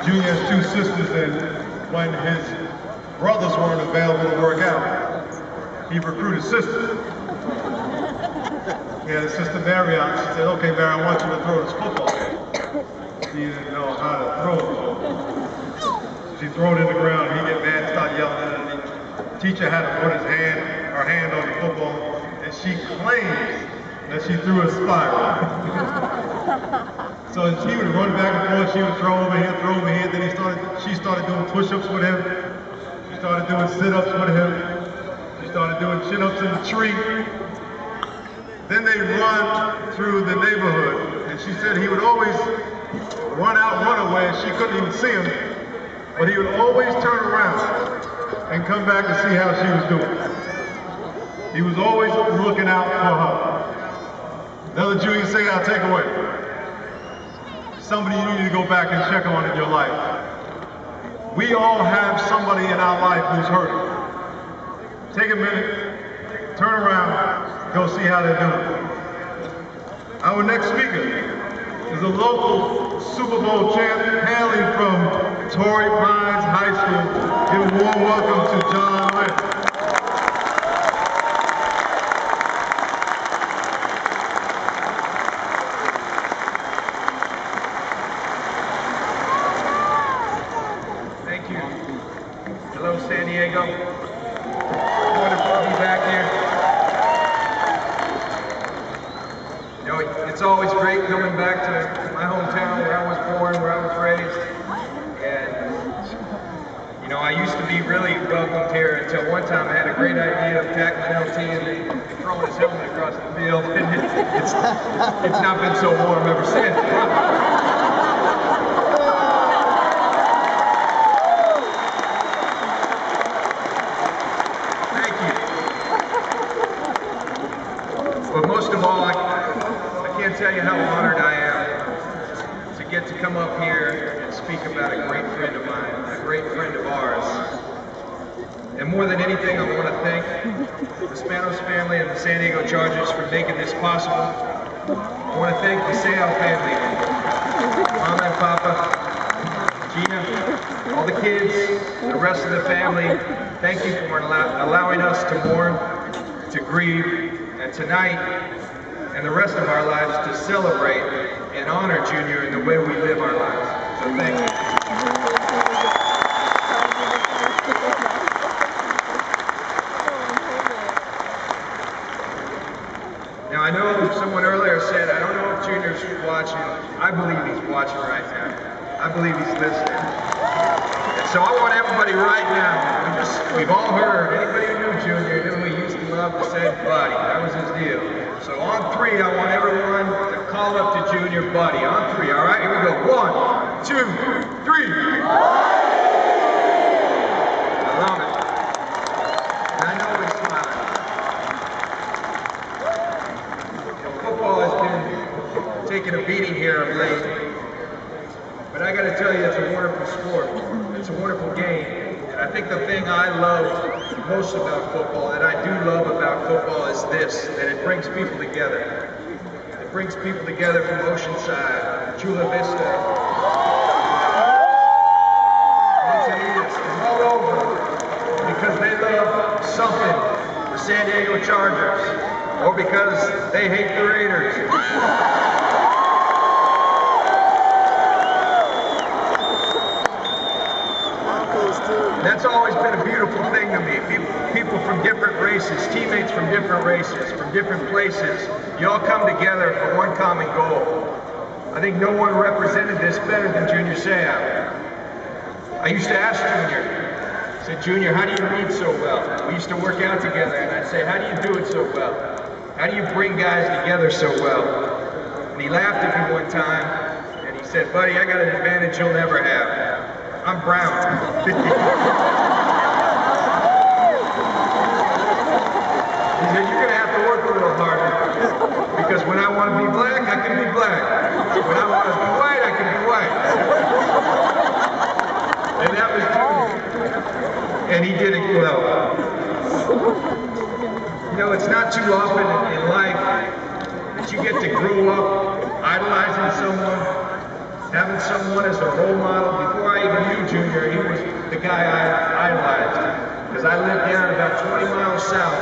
Junior has two sisters, and when his brothers weren't available to work out, he recruited sisters. He had his sister Mary out. She said, "Okay, Mary, I want you to throw this football." She didn't know how to throw it. She threw it in the ground. He get mad, start yelling at her. The teacher had to put her hand on the football, and she claims that she threw a spiral. So he would run back and forth. She would throw over here, throw over here. Then she started doing push-ups with him. She started doing sit-ups with him. She started doing chin-ups in the tree. Then they run through the neighborhood, and she said he would always run away, and she couldn't even see him, but he would always turn around and come back and see how she was doing. He was always looking out for her. Another junior say, I'll take away. Somebody you need to go back and check on in your life. We all have somebody in our life who's hurting. Take a minute, turn around, go see how they're doing. Our next speaker is a local Super Bowl champ hailing from Torrey Pines High School. Give a warm welcome to John Lynch. Thank you. Hello, San Diego. Wonderful to be back here. You know, it's always great coming back to my hometown where I was born, where I was raised. And, you know, I used to be really welcomed here until one time I had a great idea of tackling LT and throwing his helmet across the field. And it's not been so warm ever since. But most of all, I can't tell you how honored I am to get to come up here and speak about a great friend of mine, a great friend of ours. And more than anything, I want to thank the Spanos family and the San Diego Chargers for making this possible. I want to thank the Seau family, Mama and Papa, Gina, all the kids, the rest of the family. Thank you for allowing us to mourn, to grieve, and tonight, and the rest of our lives, to celebrate and honor Junior in the way we live our lives. So thank you. Now I know someone earlier said, I don't know if Junior's watching. I believe he's watching right now. I believe he's listening. And so I want everybody right now, we've all heard, anybody who knew Junior knew he used to love to say buddy. That was his deal. So on three, I want everyone to call up to Junior buddy. On three, all right? Here we go. 1, 2, 3. I love it. And I know he's smiling. Football has been taking a beating here of late. But I got to tell you, it's a wonderful sport. It's a wonderful game. And I think the thing I love most about football, that I do love about football, is this, that it brings people together. It brings people together from Oceanside, Chula Vista, Encinitas, and all over, because they love something, the San Diego Chargers, or because they hate the Raiders. That's always been a beautiful thing to me. People from different races, teammates from different races, from different places, you all come together for one common goal. I think no one represented this better than Junior Seau. I used to ask Junior, I said, Junior, how do you read so well? We used to work out together, and I'd say, how do you do it so well? How do you bring guys together so well? And he laughed at me one time, and he said, buddy, I got an advantage you'll never have. I'm brown. He said, you're going to have to work a little harder, because when I want to be black, I can be black. When I want to be white, I can be white. And that was true. And he did it well. You know, it's not too often in life that you get to grow up idolizing someone, having someone as a role model. Before I guy I idolized, because I lived down about 20 miles south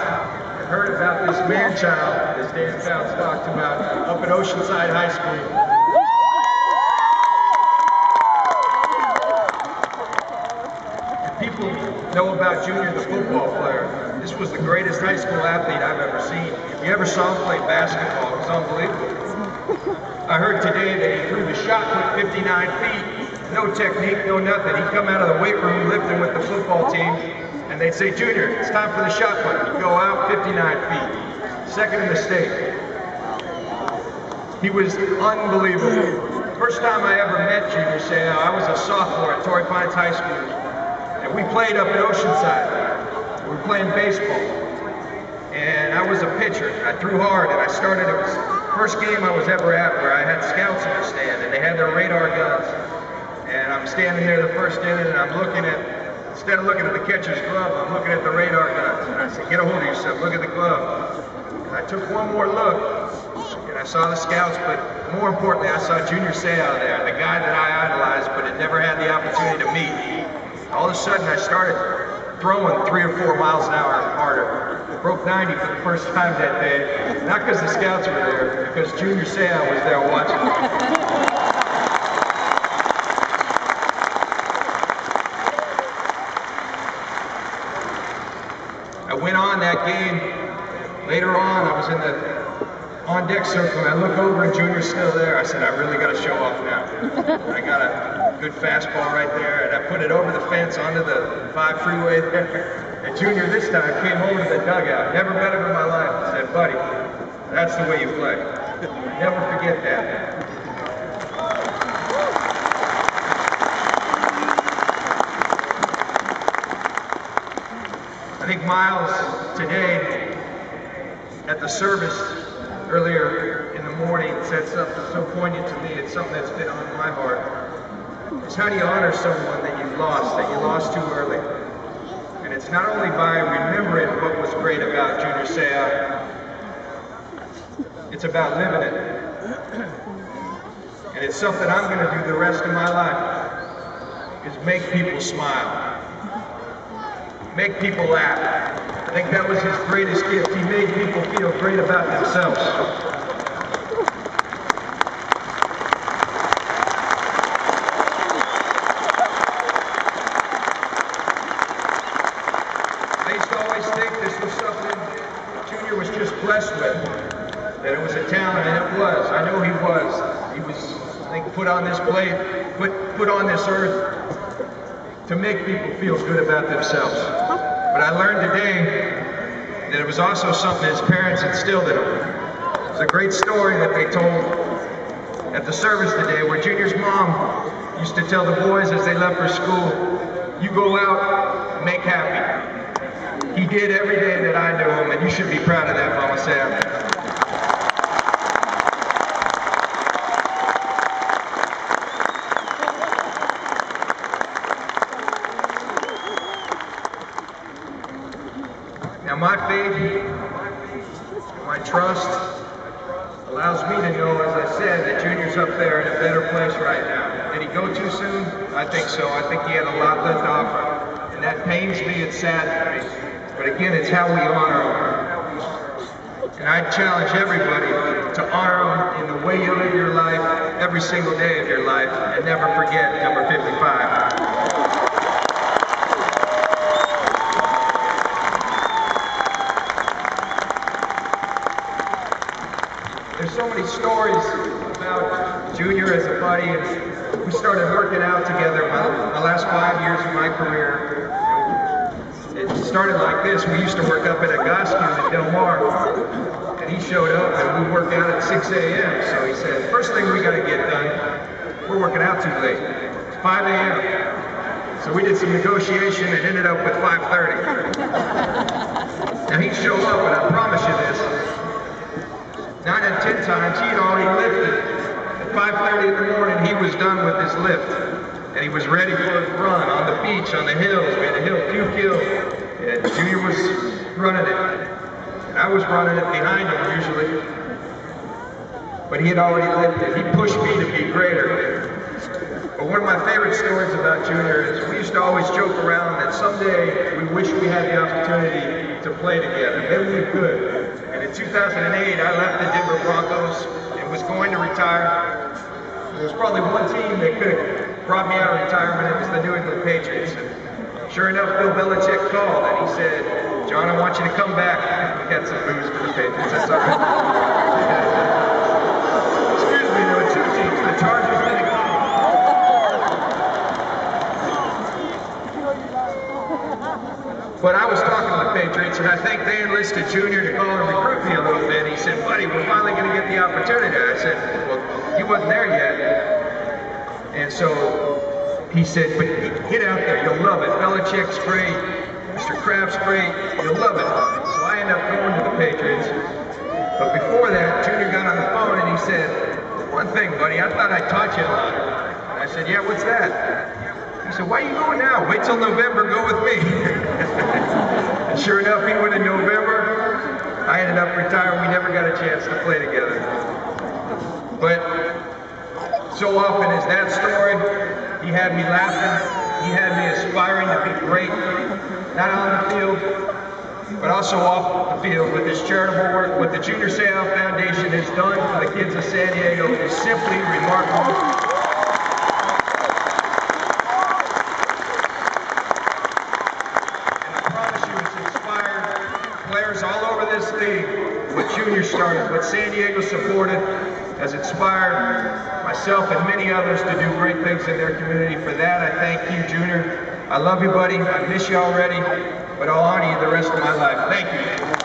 and heard about this man-child, as Dan Fouts talked about, up at Oceanside High School. People know about Junior, the football player. This was the greatest high school athlete I've ever seen. If you ever saw him play basketball, it was unbelievable. I heard today that he threw the shot put 59 feet, no technique, no nothing. He'd come out of the weight room lifting with the football team, and they'd say, Junior, it's time for the shot put. He'd go out 59 feet, second in the state. He was unbelievable. First time I ever met Junior Seau, I was a sophomore at Torrey Pines High School. And we played up at Oceanside. We were playing baseball. And I was a pitcher. I threw hard, and I started, it was the first game I was ever at where I had scouts in the stand, and they had their radar guns. And I'm standing there the first inning, and I'm looking at, instead of looking at the catcher's glove, I'm looking at the radar guns. And I said, get a hold of yourself, look at the glove. And I took one more look, and I saw the scouts, but more importantly, I saw Junior Seau there, the guy that I idolized, but had never had the opportunity to meet. All of a sudden, I started throwing 3 or 4 miles an hour harder. Broke 90 for the first time that day. Not because the scouts were there, because Junior Seau was there watching. I went on that game. Later on, I was in the on-deck circle, and I look over and Junior's still there. I said, I really got to show off now. I got a good fastball right there, and I put it over the fence onto the 5 freeway there. And Junior this time came over to the dugout. Never met him in my life. I said, buddy, that's the way you play. Never forget that. I think Miles today at the service earlier in the morning said something so poignant to me. It's something that's been on my heart. It's how do you honor someone that you lost too early? And it's not only by remembering what was great about Junior Seau, it's about living it. And it's something I'm going to do the rest of my life, is make people smile. Make people laugh. I think that was his greatest gift. He made people feel great about themselves. I used to always think this was something Junior was just blessed with, that it was a talent, and it was. I know he was. He was, I think, put on this plate, put on this earth to make people feel good about themselves. But I learned today that it was also something his parents instilled in him. It's a great story that they told at the service today, where Junior's mom used to tell the boys as they left for school, you go out and make happy. He did every day that I knew him, and you should be proud of that, Mama Seau. Now my faith, my trust, allows me to know, as I said, that Junior's up there in a better place right now. Did he go too soon? I think so. I think he had a lot left off, and that pains me, it saddens me. But again, it's how we honor him. And I challenge everybody to honor him in the way you live your life, every single day of your life, and never forget number 55. There's so many stories about Junior as a buddy, and we started working out together my last 5 years of my career. It started like this. We used to work up at a Goscue in Del Mar, and he showed up, and we worked out at 6 a.m. So he said, first thing we got to get done, we're working out too late. It's 5 a.m. So we did some negotiation and ended up with 5:30. Now he'd show up, and I promise you this, 9 out of 10 times, he had already lifted. At 5:30 in the morning, he was done with his lift. And he was ready for his run on the beach, on the hills. We had a hill few kills. And Junior was running it. And I was running it behind him usually. But he had already lifted. He pushed me to be greater. But one of my favorite stories about Junior is we used to always joke around that someday we wish we had the opportunity to play together. Maybe we could. And in 2008, I left the Denver Broncos and was going to retire. There was probably one team that could have brought me out of retirement. It was the New England Patriots. And sure enough, Bill Belichick called and he said, "John, I want you to come back." We got some booze for the Patriots. That's all right. Excuse me, there were two teams. The Chargers didn't come. But I was talking to the Patriots, and I think they enlisted Junior to call and recruit me a little bit. He said, "Buddy, we're finally going to get the opportunity." I said, "Well, he wasn't there yet." And so he said, "But get out there, you'll love it. Belichick's great, Mr. Kraft's great, you'll love it." So I ended up going to the Patriots. But before that, Junior got on the phone and he said, "One thing, buddy, I thought I taught you a lot." And I said, "Yeah, what's that?" He said, "Why are you going now? Wait till November, go with me." And sure enough, he went in November. I ended up retiring. We never got a chance to play together. But so often is that story. He had me laughing. He had me aspiring to be great, not on the field, but also off the field with his charitable work. What the Junior Seau Foundation has done for the kids of San Diego is simply remarkable. Players all over this league, what Junior started, what San Diego supported, has inspired myself and many others to do great things in their community. For that, I thank you, Junior. I love you, buddy. I miss you already, but I'll honor you the rest of my life. Thank you.